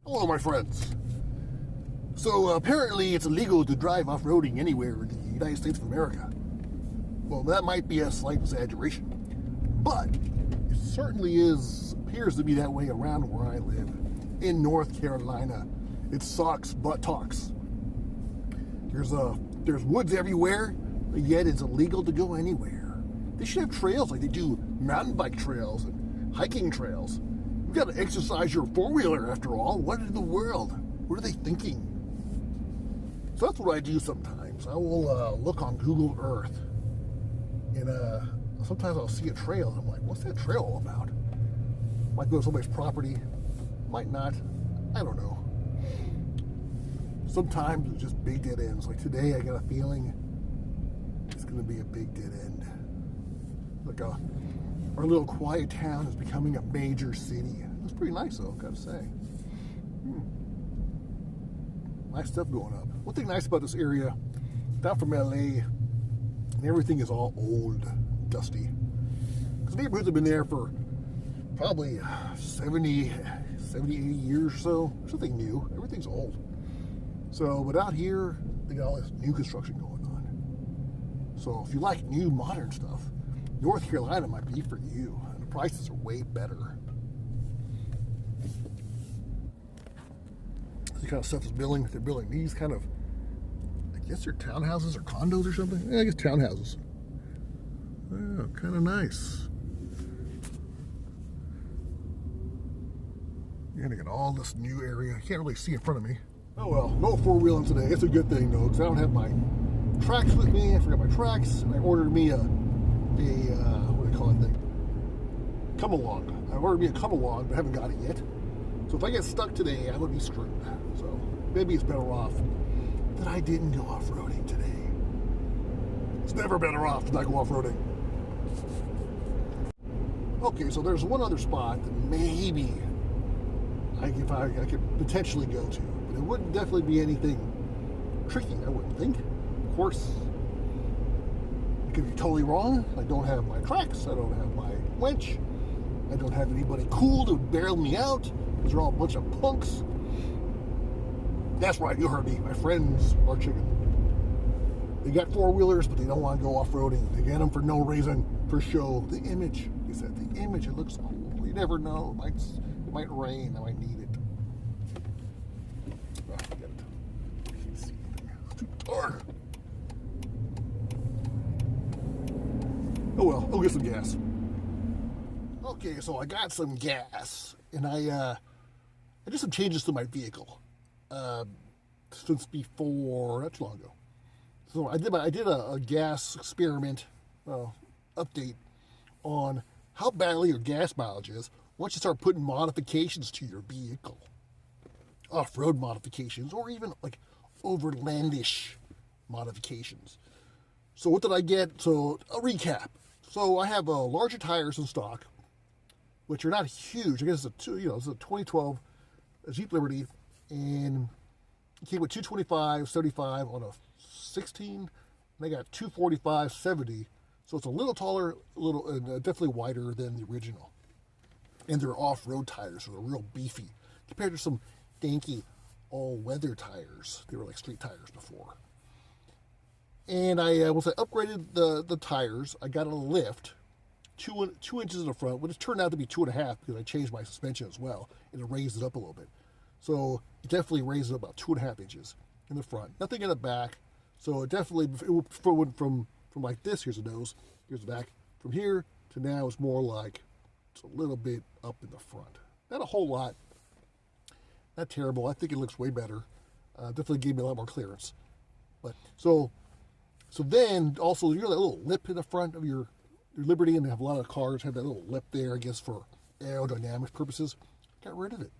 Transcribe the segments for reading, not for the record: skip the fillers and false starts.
Hello, my friends. So apparently it's illegal to drive off-roading anywhere in the United States of America. Well, that might be a slight exaggeration, but it certainly appears to be that way around where I live, in North Carolina. It sucks, but talks. There's woods everywhere, but yet it's illegal to go anywhere. They should have trails like they do mountain bike trails and hiking trails. You've got to exercise your four-wheeler after all. What in the world? What are they thinking? So that's what I do sometimes. I will look on Google Earth, and sometimes I'll see a trail, and I'm like, what's that trail all about? Might go to somebody's property, might not. I don't know. Sometimes it's just big dead ends. Like today, I got a feeling it's going to be a big dead end. Like our little quiet town is becoming a major city. It's pretty nice, though, gotta say. Nice stuff going up. One thing nice about this area, down from LA, and everything is all old, dusty. Because neighborhoods have been there for probably 70, 80 years or so. There's nothing new. Everything's old. So, but out here, they got all this new construction going on. So if you like new, modern stuff, North Carolina might be for you. And the prices are way better. The kind of stuff is building. They're building these kind of, I guess they're townhouses or condos or something. Yeah, I guess townhouses. Oh, kind of nice. You're gonna get all this new area. I can't really see in front of me. Oh well, no four-wheeling today. It's a good thing though, because I don't have my tracks with me. I forgot my tracks, and I ordered me a what do you call that thing? Come along. I ordered me a come along, but I haven't got it yet. So if I get stuck today, I would be screwed. So maybe it's better off that I didn't go off-roading today. It's never better off to not go off-roading. Okay, so there's one other spot that maybe I could potentially go to, but it wouldn't definitely be anything tricky, I wouldn't think. Of course, it could be totally wrong. I don't have my tracks. I don't have my winch. I don't have anybody cool to bail me out. These are all a bunch of punks. That's right, you heard me. My friends are chicken. They got four-wheelers, but they don't want to go off-roading. They get them for no reason, for show. The image. He said the image, it looks cool. You never know. It might rain. I might need it. Oh, I get it. I can't see anything. It's too dark. Oh well, I'll get some gas. Okay, so I got some gas, and I did some changes to my vehicle since before, not too long ago. So I did a gas experiment update on how badly your gas mileage is once you start putting modifications to your vehicle, off-road modifications, or even like overlandish modifications. So what did I get? So a recap. So I have larger tires in stock, which are not huge. I guess it's a 2012 Jeep Liberty, and it came with 225, 75 on a 16, and I got 245, 70. So it's a little taller, definitely wider than the original. And they're off-road tires, so they're real beefy compared to some danky all-weather tires. They were like street tires before. And once I upgraded the tires, I got a lift. 2 inches in the front, which turned out to be 2.5 because I changed my suspension as well, and it raised it up a little bit. So it definitely raised it about 2.5 inches in the front. Nothing in the back. So it definitely went from like this. Here's the nose. Here's the back. From here to now, it's more like it's a little bit up in the front. Not a whole lot. Not terrible. I think it looks way better. Definitely gave me a lot more clearance. But so then also you got that little lip in the front of your Liberty, and they have a lot of cars have that little lip there, I guess, for aerodynamic purposes. Got rid of it.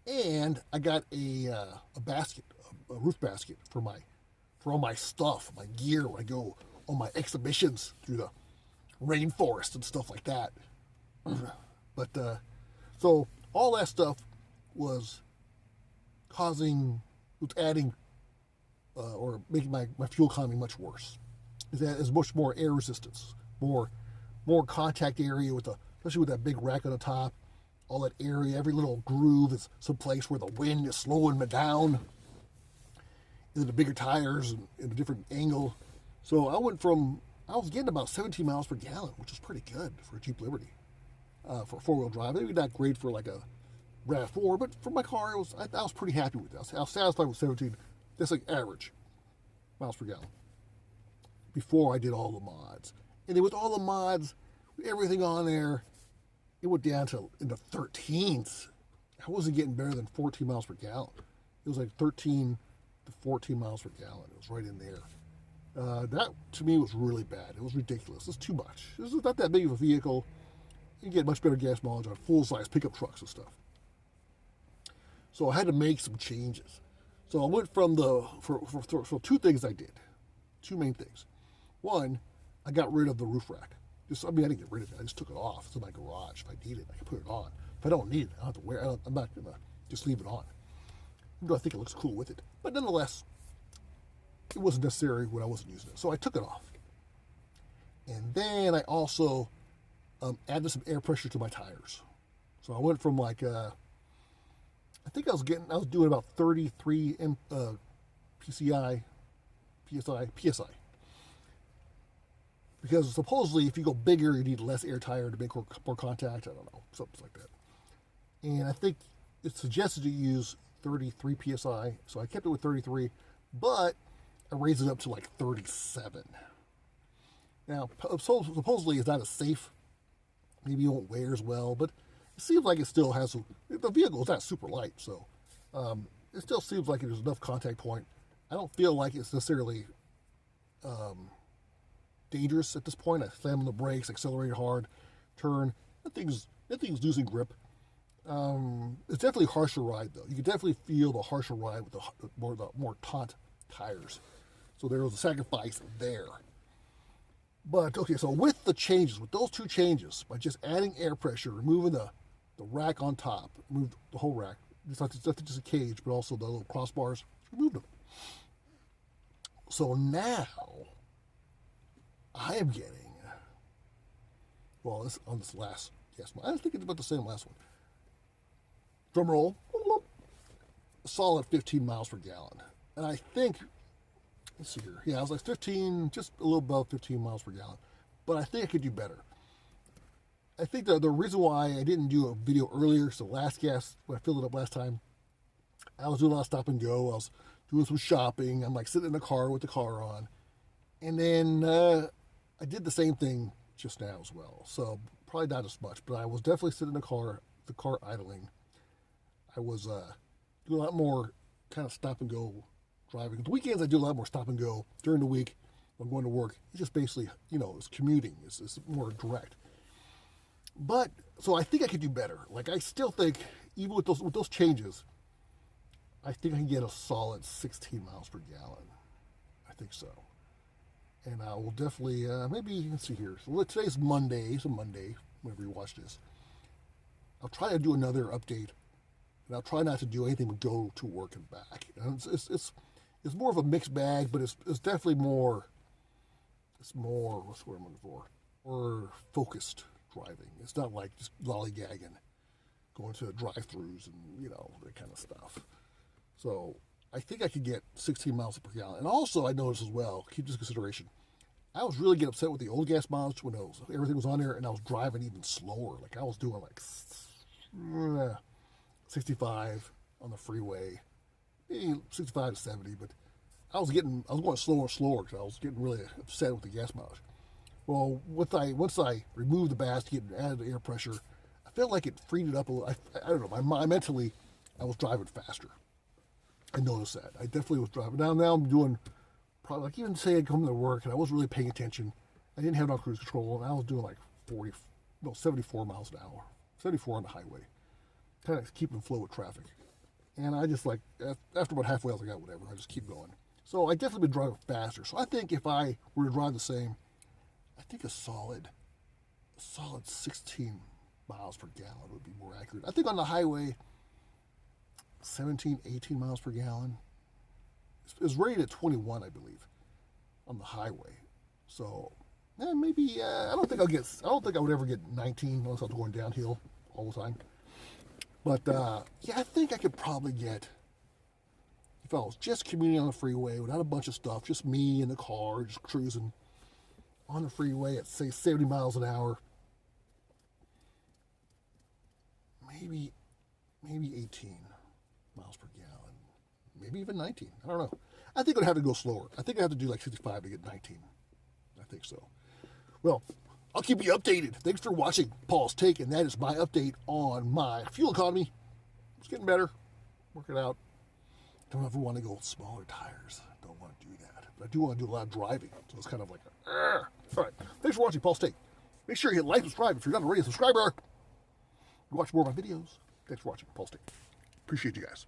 And I got a basket, a roof basket for all my stuff, my gear when I go on my exhibitions through the rainforest and stuff like that. But so all that stuff was adding or making my fuel economy much worse. Is much more air resistance, more contact area especially with that big rack on the top, all that area, every little groove is some place where the wind is slowing me down into the bigger tires and in a different angle. So I was getting about 17 miles per gallon, which is pretty good for a Jeep Liberty. For four-wheel drive, maybe not great for like a RAV4, but for my car, I was pretty happy with it. I was satisfied with 17. That's like average miles per gallon before I did all the mods. And then with all the mods, everything on there, it went down to in the 13s. I wasn't getting better than 14 miles per gallon. It was like 13 to 14 miles per gallon. It was right in there. That to me was really bad. It was ridiculous. It's too much. This is not that big of a vehicle. You get much better gas mileage on full-size pickup trucks and stuff. So I had to make some changes. So I went from for two things I did. Two main things. One, I got rid of the roof rack. I didn't get rid of it. I just took it off. It's in my garage. If I need it, I can put it on. If I don't need it, I don't have to wear it. I'm not going to just leave it on. Even though I think it looks cool with it. But nonetheless, it wasn't necessary when I wasn't using it. So I took it off. And then I also added some air pressure to my tires. So I went from like, I think I was doing about 33 PSI. Because supposedly if you go bigger, you need less air tire to make more contact. I don't know, something like that. And I think it's suggested to use 33 PSI. So I kept it with 33, but I raised it up to like 37. Now, supposedly it's not as safe. Maybe it won't wear as well, but it seems like it still has the vehicle is not super light, so it still seems like there's enough contact point. I don't feel like it's necessarily dangerous at this point. I slam on the brakes, accelerate hard, turn. Nothing's losing grip. It's definitely a harsher ride, though. You can definitely feel the harsher ride with the more taut tires. So there was a sacrifice there. But, okay, so with those two changes, by just adding air pressure, removing the rack on top, removed the whole rack, it's not just a cage, but also the little crossbars, removed them. So now, I am getting, well, on this last gas mileage, I think it's about the same last one. Drum roll, a solid 15 miles per gallon. And I think, let's see here, yeah, I was like 15, just a little above 15 miles per gallon. But I think I could do better. I think the reason why I didn't do a video earlier, so last gas, when I filled it up last time, I was doing a lot of stop and go. I was doing some shopping. I'm like sitting in the car with the car on. And then I did the same thing just now as well. So probably not as much, but I was definitely sitting in the car idling. I was doing a lot more kind of stop and go driving. The weekends I do a lot more stop and go. During the week, when I'm going to work, it's just basically, it's commuting. It's more direct. But, so I think I could do better. Like, I still think, even with those changes, I think I can get a solid 16 miles per gallon. I think so. And I will definitely, maybe, let's see here. So today's Monday. It's a Monday, whenever you watch this. I'll try to do another update. And I'll try not to do anything but go to work and back. And it's more of a mixed bag, but it's definitely more, what's the word I'm looking for? More focused driving. It's not like just lollygagging, going to drive-thrus and, that kind of stuff. So I think I could get 16 miles per gallon. And also, I noticed as well, keep this in consideration, I was really getting upset with the old gas mileage when everything was on there, and I was driving even slower. Like, I was doing like 65 on the freeway, maybe 65 to 70, but I was going slower and slower because I was getting really upset with the gas mileage. Well, once I removed the basket and added the air pressure, I felt like it freed it up a little. I don't know. Mentally, I was driving faster. I noticed that. I definitely was driving. Now I'm doing probably, like, even say I come to work and I wasn't really paying attention. I didn't have it on cruise control, and I was doing like 74 miles an hour, 74 on the highway, kind of keeping flow with traffic. And I just, like, after about halfway, I was like, whatever. I just keep going. So I definitely been driving faster. So I think if I were to drive the same, I think a solid 16 miles per gallon would be more accurate. I think on the highway, 17, 18 miles per gallon. It's rated at 21, I believe, on the highway. So maybe I don't think I would ever get 19 unless I was going downhill all the time. But yeah, I think I could probably get, if I was just commuting on the freeway without a bunch of stuff, just me in the car, just cruising on the freeway at say 70 miles an hour, maybe 18 miles per gallon, maybe even 19. I don't know. I think I'd have to go slower. I think I'd have to do like 55 to get 19. I think so. Well, I'll keep you updated. Thanks for watching Paul's Take, and that is my update on my fuel economy. It's getting better. Working out. Don't ever want to go with smaller tires. Don't want to do that. But I do want to do a lot of driving. So it's kind of like a... All right. Thanks for watching Paul's Take. Make sure you hit like, subscribe if you're not already a subscriber. You watch more of my videos. Thanks for watching Paul's Take. Appreciate you guys.